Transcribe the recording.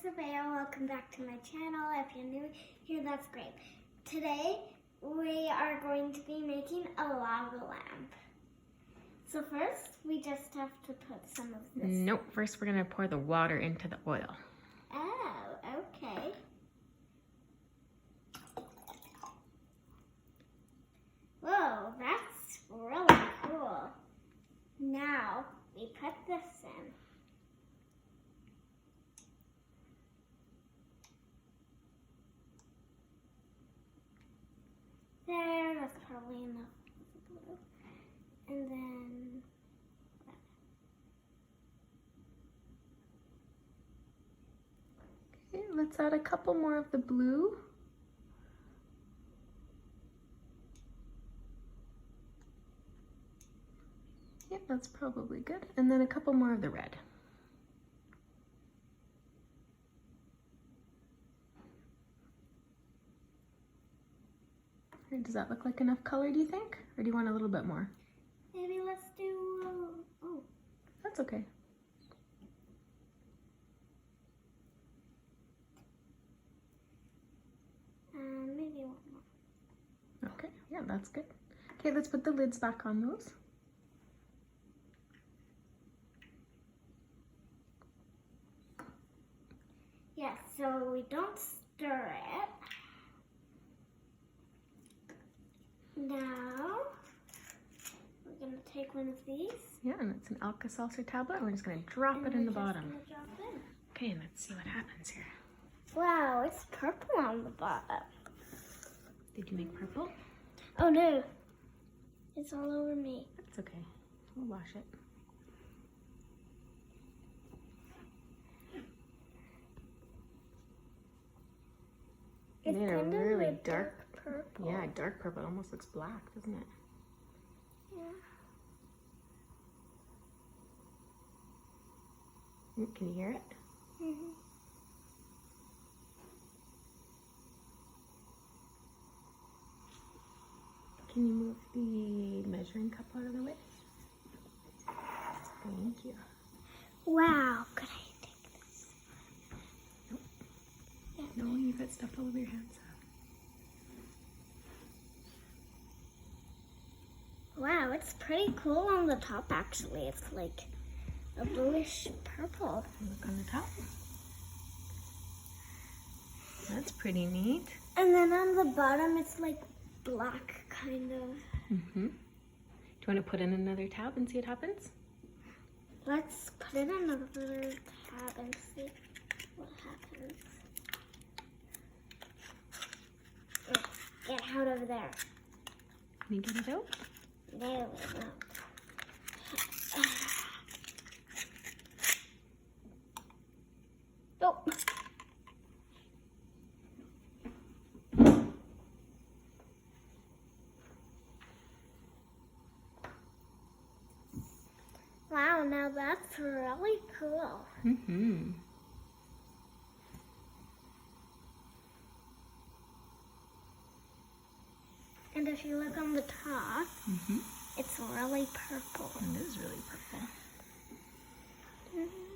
Sabea. Welcome back to my channel. If you're new here, that's great. Today we are going to be making a lava lamp. So first, we just have to put some of this. Nope, first we're gonna pour the water into the oil. Oh, okay. Whoa, that's really cool. Now we put this in. There, that's probably enough blue. And then Okay, let's add a couple more of the blue. Yep, that's probably good. And then a couple more of the red. Does that look like enough color, do you think? Or do you want a little bit more? maybe let's do, oh. That's okay. Maybe one more. Okay, yeah, that's good. Okay, let's put the lids back on those. Yeah, so we don't stir it. Now, we're going to take one of these. Yeah, and it's an Alka-Seltzer tablet. And we're just going to drop it in the bottom. Gonna drop it in. Okay, let's see what happens here. Wow, it's purple on the bottom. Did you make purple? Oh no, it's all over me. That's okay. We'll wash it. It's made a kind of really a dark purple. Yeah, dark purple. It almost looks black, doesn't it? Yeah. Can you hear it? Mm-hmm. Can you move the measuring cup out of the way? Thank you. Wow, could I take this? Nope. Yeah, no, you've got stuff all over your hands. Wow, it's pretty cool on the top actually. It's like a bluish purple. Look on the top. That's pretty neat. And then on the bottom it's like black kind of. Mm-hmm. Do you want to put in another tab and see what happens? Let's put in another tab and see what happens. Get out of there. Can you get it out? There we go. Oh. Wow, now that's really cool. Mm-hmm. And if you look on the top, Mm-hmm. it's really purple. It is really purple. Mm-hmm.